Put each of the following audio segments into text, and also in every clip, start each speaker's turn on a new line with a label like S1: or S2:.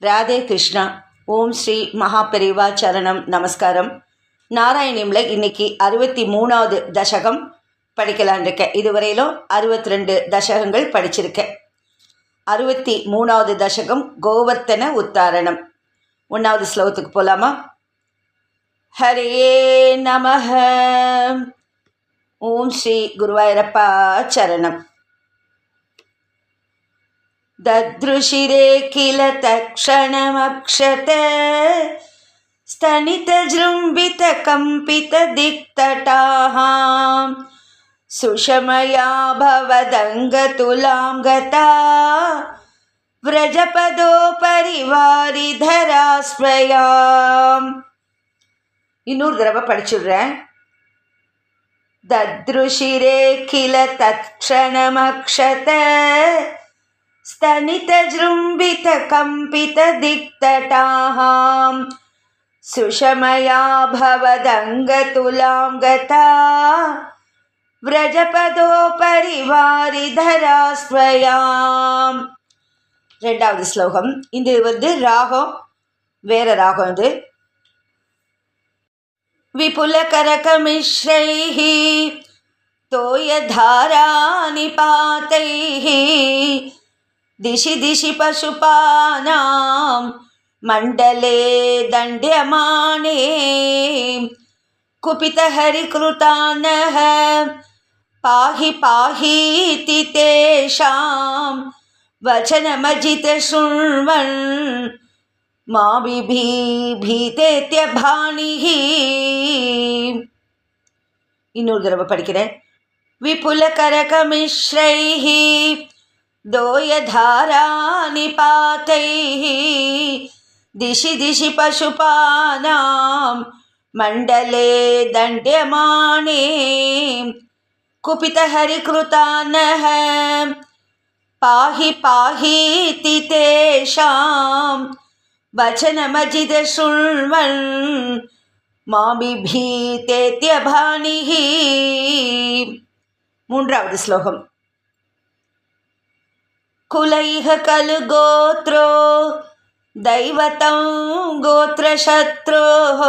S1: ராதே கிருஷ்ணா. ஓம் ஸ்ரீ மகாபெரிவா சரணம். நமஸ்காரம். நாராயணியம்ல இன்னைக்கு 63வது தசகம் படிக்கலான் இருக்கேன். இதுவரையிலும் 62 தசகங்கள் படிச்சிருக்கேன். 63வது தசகம் கோவர்த்தன உத்தாரணம். 1வது ஸ்லோகத்துக்கு போலாமா? ஹரே நமஹ. ஓம் ஸ்ரீ குருவாயூரப்பா சரணம். ददृशिरे किल तत्क्षणमक्षत स्तनितजृम्बितकम्पितदिक्तटाः सुषमया भवदङ्गतुलां गता व्रजपदोपरिवारिधरास्वयाम्. இன்னொரு தடவை படிச்சுடுறேன். ददृशिरे किल तत्क्षणमक्षत स्तनितजृम्बितकम्पितदिक्तटाः सुषमया भवदङ्गतुलां गता व्रजपदोपरिवारिधरास्वयाम्. 2வது ஸ்லோகம். இது ராகம் வேற ராகம். இது विपुलकरकमिश्रैः तोयधारानिपातैः दिशि दिशि पशुपानां मण्डले दण्ड्यमाने कुपितहरिकृतानः पाहि पाहीति तेषां वचनमजितशृण्वन् मा भीतेत्यभानिः. இன்னொரு தடவை படிக்கிறேன். विपुलकरकमिश्रैः दोयधारानिपातैः दिशि दिशि पशुपानां मण्डले दण्ड्यमाने कुपितहरिकृतानः पाहि पाहीति तेषां वचनमजितशृण्वन् मा भीतेत्यभानिः. 3வது ஸ்லோகம். कुलैः खलु गोत्रो दैवतं गोत्रशत्रोः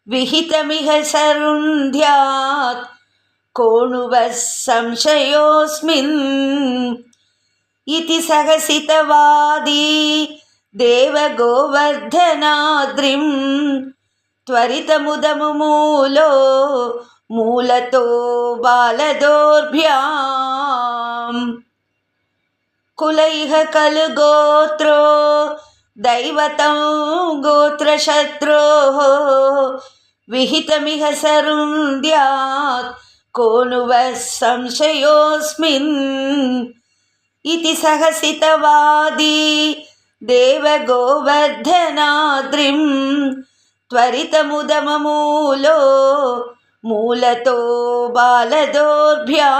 S1: विहितमिह सरुन्ध्यात् कोणुवः संशयोऽस्मिन् इति सहसितवादी देवगोवर्धनाद्रिं त्वरितमुदमुमूलो मूलतो बालदोर्भ्याम्. कुलैः खलु गोत्रो दैवतं गोत्रशत्रोः विहितमिह सरुन्ध्यात् कोणुवः संशयोऽस्मिन् इति सहसितवादी देवगोवर्धनाद्रिं त्वरितमुदममूलो मूलतो बालदोर्भ्याम्.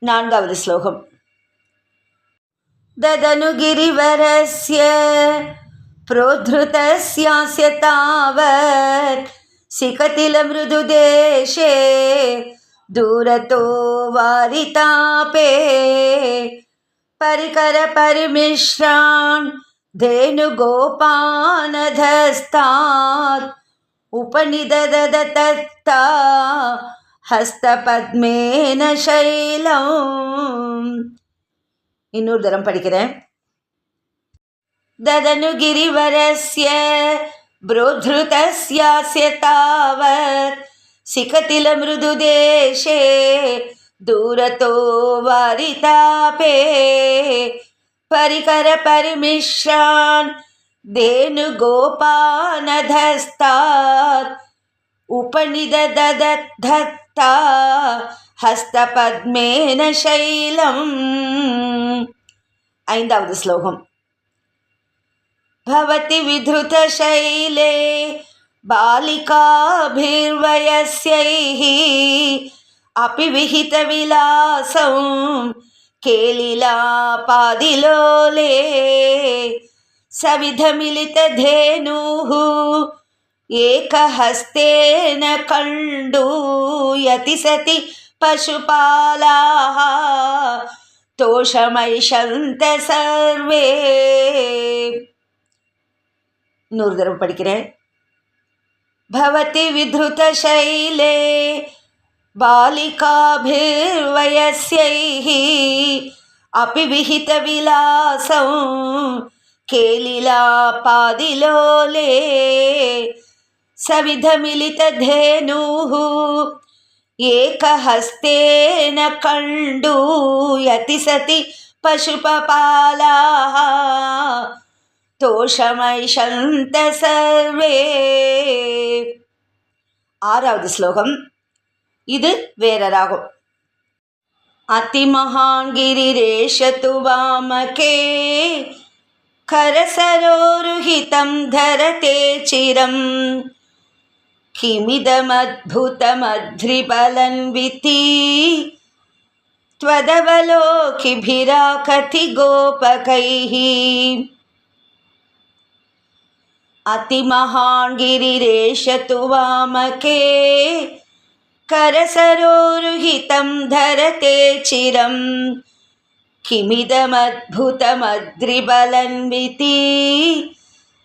S1: 4வது ஸ்லோகம். ददनु गिरिवरस्य प्रोद्धृतस्यास्य तावत् सिकतिलमृदुदेशे दूरतो वारितापे परिकरपरिमिश्रान् धेनुगोपानधस्तात् उपनिदददत्ता हस्तपद्मेन शैलम्. இன்னொரு தரம் படிக்கிறேன். ददनु गिरिवरस्य प्रोद्धृतस्यास्य तावत् सिकतिलमृदुदेशे दूरतो वारितापे परिकरपरिमिश्रान् धेनुगोपानधस्तात् उपनिददत्ता हस्तपद्मेन शैलम्. 5வது ஸ்லோகம். भवति विधृतशैले बालिकाभिर्वयस्यैः अपि विहितविलासं केलिलापादिलोले सविधमिलितधेनुः एकहस्तेन कण्डूयति सति पशुपालाः தோஷமைஷந்த சர்வே. இன்னொரு தடவை படிக்கிறேன். பவதி வித்ருத சைலே பாலிகாபிர்வயஸ்யைஹி அபி விஹித விலாசம் கேலிலா பாதிலோலே சவிதமிலிததேனுः ஏகஹஸ்தேன கண்டூயதி சதி பசுபபாலாः தோஷமைஷந்த சர்வே. ஆறாவது ஸ்லோகம். இது வேற ராகம். அதிமஹான் கிரிரேஷது வாமகே கரசரோருஹிதம் தரதே சிரம் கிமிதமத்புதமத்ரிபலன்விதி த்வதவலோகிபிராகதி கோபகைஹி. அதிமஹான் கிரிரேஷது வாமகே करसरोरुहितं धरते चिरं किमिदमद्भुतमद्रिबलन्विति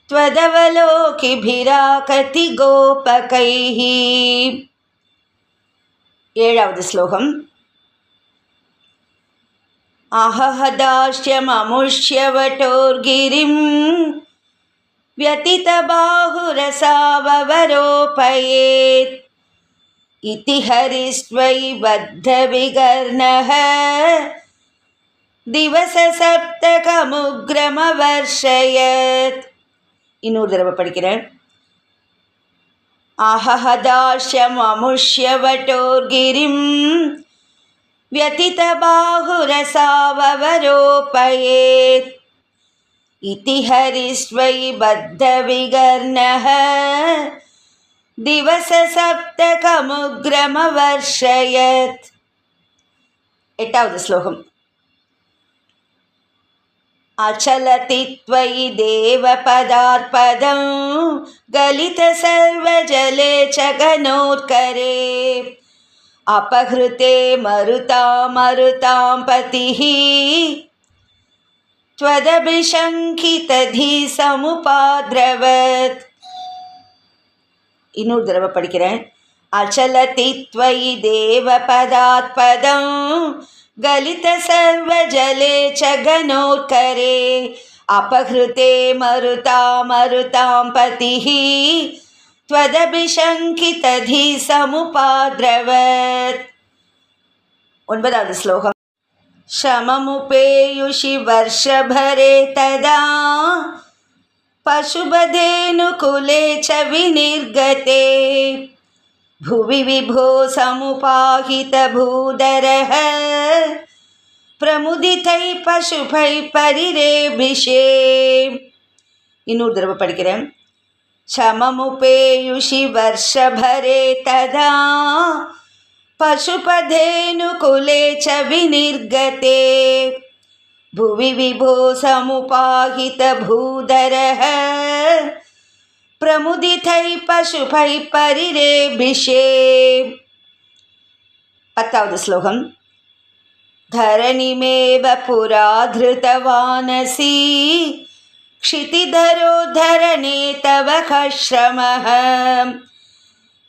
S1: त्वदवलोकिभिराकति गोपकैः. ஏழாவது ஸ்லோகம். அஹஹதாஷ்யமமுஷ்யவட்டோர்கிரிம் व्यतितबाहुरसावरोपयेत् इति हरिस्त्वयि बद्धविगर्णः दिवससप्तकमुग्रमवर्षयत्. இன்னொரு தடவை படிக்கிறேன். அஹஹதாஷ்யமமுஷ்யவட்டோர்கிரிம் व्यतितबाहुरसावरोपयेत् इति हरिस्त्वयि बद्धविगर्णः दिवससप्तकमुग्रमवर्षयत्. एटावद् श्लोकम्. अचलति त्वयि देवपदार्पदं गलितसर्वजले च गणोत्करे अपहृते मरुतां पतिः त्वदभिशङ्कितधीसमुपाद्रवत्. இன்னொரு தடவை படிக்கிறேன். அச்சலதி த்வயி தேவபதாத்பதம் கலித சர்வஜலே ச கணோத்கரே அபஹ்ருதே மருதாம் பதிः त्वदभिशङ्कितधीसमुपाद्रवत्. ஒன்பதாவது ஸ்லோகம். शममुपेयुषि वर्षभरे तदा पशुबधेनुकुले च विनिर्गते भुवि विभो समुपाहितभूधरः प्रमुदितैः पशुभैः परिरेभिषे. இன்னொரு தடவை படிக்கிறேன். शममुपेयुषि वर्षभरे तदा पशुपधेनुकुले च विनिर्गते भुवि विभो समुपाहितभूधरः प्रमुदितैः पशुभैः परिरेभिषे. பத்தாவது ஸ்லோகம். धरणिमेव पुरा धृतवानसि क्षितिधरोद्धरणे तव कश्रमः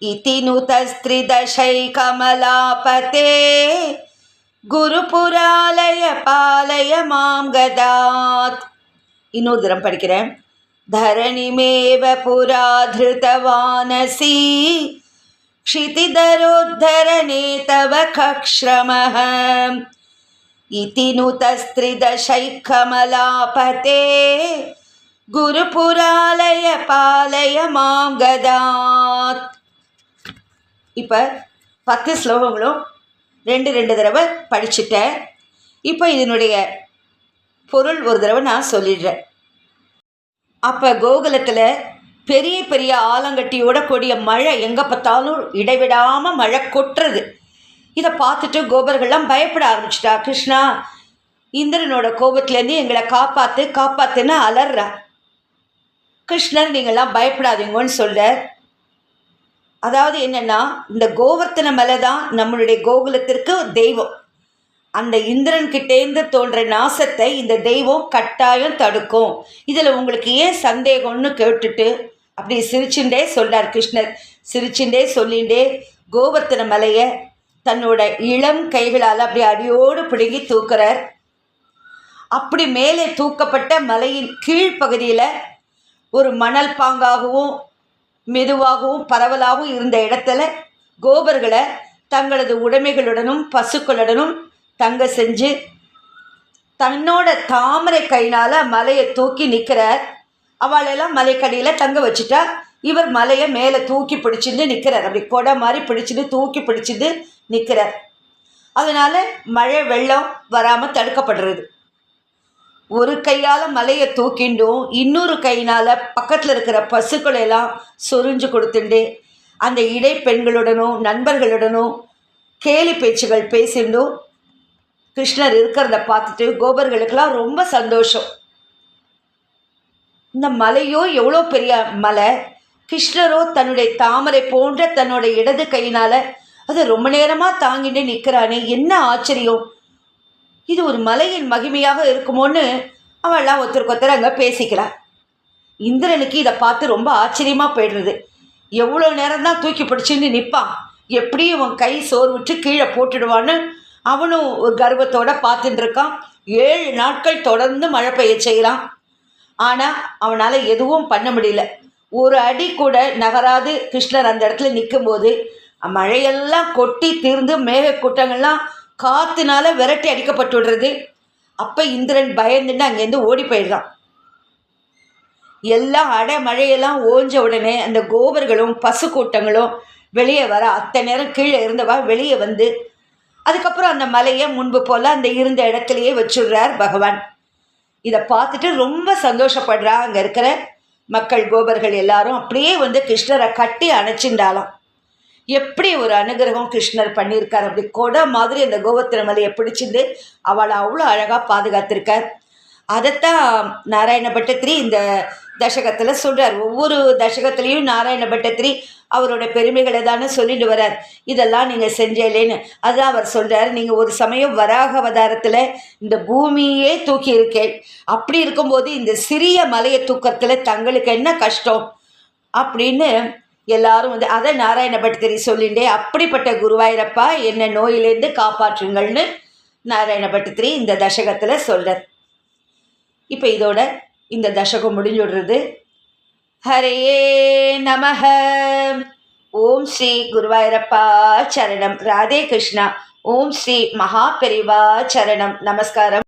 S1: इति नुतस्त्रिदशैकमलापते गुरुपुरालय पालय मां गदात्. இன்னொரு தரம் படிக்கிறேன். धरणिमेव पुरा धृतवानसि क्षितिधरोद्धरणे तव कश्रमः इति नुतस्त्रिदशैकमलापते गुरुपुरालय पालय मां गदात्. இப்போ 10 ஸ்லோகங்களும் ரெண்டு தடவை படிச்சுட்டேன். இப்போ இதனுடைய பொருள் ஒரு தடவை நான் சொல்லிடுறேன். அப்போ கோகுலத்தில் பெரிய பெரிய ஆலங்கட்டியோட கூடிய மழை எங்கே பார்த்தாலும் இடைவிடாமல் மழை கொட்டுறது. இதை பார்த்துட்டு கோபர்கள்லாம் பயப்பட ஆரம்பிச்சிட்டா. கிருஷ்ணா, இந்திரனோட கோபத்துலேருந்து எங்களை காப்பாற்றுன்னு அலறா. கிருஷ்ணர் நீங்கள்லாம் பயப்படாதீங்கன்னு சொல்கிறார். அதாவது என்னென்னா, இந்த கோவர்த்தன மலை தான் நம்மளுடைய கோகுலத்திற்கு தெய்வம். அந்த இந்திரன் கிட்டேருந்து தோன்ற நாசத்தை இந்த தெய்வம் கட்டாயம் தடுக்கும். இதில் உங்களுக்கு ஏன் சந்தேகம்னு கேட்டுட்டு அப்படி சிரிச்சுட்டே சொல்றார் கிருஷ்ணர். சிரிச்சுட்டே சொல்லிண்டே கோவர்த்தன மலையை தன்னோட இளம் கைகளால் அப்படி அடியோடு பிடுங்கி தூக்குறார். அப்படி மேலே தூக்கப்பட்ட மலையின் கீழ்ப்பகுதியில் ஒரு மணல் பாங்காகவும் மெதுவாகவும் பரவலாகவும் இருந்த இடத்துல கோபர்களை தங்களது உடைமைகளுடனும் பசுக்களுடனும் தங்க செஞ்சு தன்னோட தாமரை கையினால் மலையை தூக்கி நிற்கிறார். அவளெல்லாம் மலைக்கடியில் தங்க வச்சுட்டா இவர் மலையை மேலே தூக்கி பிடிச்சிட்டு நிற்கிறார். அப்படி கொடை மாதிரி பிடிச்சிட்டு தூக்கி பிடிச்சிட்டு நிற்கிறார். அதனால் மழை வெள்ளம் வராமல் தடுக்கப்படுறது. ஒரு கையால் மலையை தூக்கிண்டும் இன்னொரு கையினால் பக்கத்தில் இருக்கிற பசுக்களெல்லாம் சொரிஞ்சு கொடுத்துண்டு அந்த இடை பெண்களுடனும் நண்பர்களுடனும் கேலி பேச்சுகள் பேசிண்டும் கிருஷ்ணர் இருக்கிறத பார்த்துட்டு கோபர்களுக்கெல்லாம் ரொம்ப சந்தோஷம். இந்த மலையோ எவ்வளோ பெரிய மலை, கிருஷ்ணரோ தன்னுடைய தாமரை போன்ற தன்னோட இடது கையினால் அதை ரொம்ப நேரமாக தாங்கிட்டு நிற்கிறானே, என்ன ஆச்சரியம்! இது ஒரு மலையின் மகிமையாக இருக்குமோன்னு அவள்லாம் ஒருத்தருக்கு அங்கே பேசிக்கிறாள். இந்திரனுக்கு இதை பார்த்து ரொம்ப ஆச்சரியமாக போயிடுறது. எவ்வளோ நேரம்தான் தூக்கி பிடிச்சின்னு நிற்பான், எப்படி இவன் கை சோர்வுட்டு கீழே போட்டுடுவான்னு அவனும் ஒரு கர்வத்தோடு பார்த்துட்டு இருக்கான். 7 நாட்கள் தொடர்ந்து மழை பெய்ய செய்யலாம். ஆனால் அவனால் எதுவும் பண்ண முடியல. ஒரு அடி கூட நகராது கிருஷ்ணர் அந்த இடத்துல நிற்கும்போது மழையெல்லாம் கொட்டி தீர்ந்து மேகக்கூட்டங்கள்லாம் காற்றுனால விரட்டி அடிக்கப்பட்டு விடுறது. அப்போ இந்திரன் பயந்துட்டு அங்கேருந்து ஓடி போயிடுறான். எல்லாம் மழையெல்லாம் ஓஞ்ச உடனே அந்த கோபர்களும் பசு கூட்டங்களும் வெளியே வர அத்தனை நேரம் கீழே இருந்தவா வெளியே வந்து அதுக்கப்புறம் அந்த மலையை முன்பு போல் அந்த இருந்த இடத்துலையே வச்சுடுறார் பகவான். இதை பார்த்துட்டு ரொம்ப சந்தோஷப்படுறா அங்கே இருக்கிற மக்கள். கோபர்கள் எல்லாரும் அப்படியே வந்து கிருஷ்ணரை கட்டி அணைச்சிண்டாலாம். எப்படி ஒரு அனுகிரகம் கிருஷ்ணர் பண்ணியிருக்கார்! அப்படி கொடை மாதிரி அந்த கோவர்த்தன மலையை பிடிச்சிட்டு அவளை அவ்வளோ அழகாக பாதுகாத்திருக்கார். அதைத்தான் நாராயண பட்டத்திரி இந்த தசகத்தில் சொல்கிறார். ஒவ்வொரு தசகத்துலேயும் நாராயண பட்டத்திரி அவரோட பெருமைகளை தானே சொல்லிட்டு வர்றார். இதெல்லாம் நீங்கள் செஞ்சேலேன்னு அதுதான் அவர் சொல்கிறார். நீங்கள் ஒரு சமயம் வராக அவதாரத்தில் இந்த பூமியே தூக்கி இருக்கேன். அப்படி இருக்கும்போது இந்த சிறிய மலையை தூக்கத்தில் தங்களுக்கு என்ன கஷ்டம் அப்படின்னு எல்லாரும் வந்து அதை நாராயண பட்டத்திரி சொல்லிண்டே அப்படிப்பட்ட குருவாயிரப்பா என்னை நோயிலேருந்து காப்பாற்றுங்கள்னு நாராயண பட்டத்திரி இந்த தசகத்தில் சொல்கிறார். இப்போ இதோட இந்த தசகம் முடிஞ்சுடுறது. ஹரே நமஹ. ஓம் ஸ்ரீ குருவாயிரப்பா சரணம். ராதே கிருஷ்ணா. ஓம் ஸ்ரீ மகா பெரிவா சரணம். நமஸ்காரம்.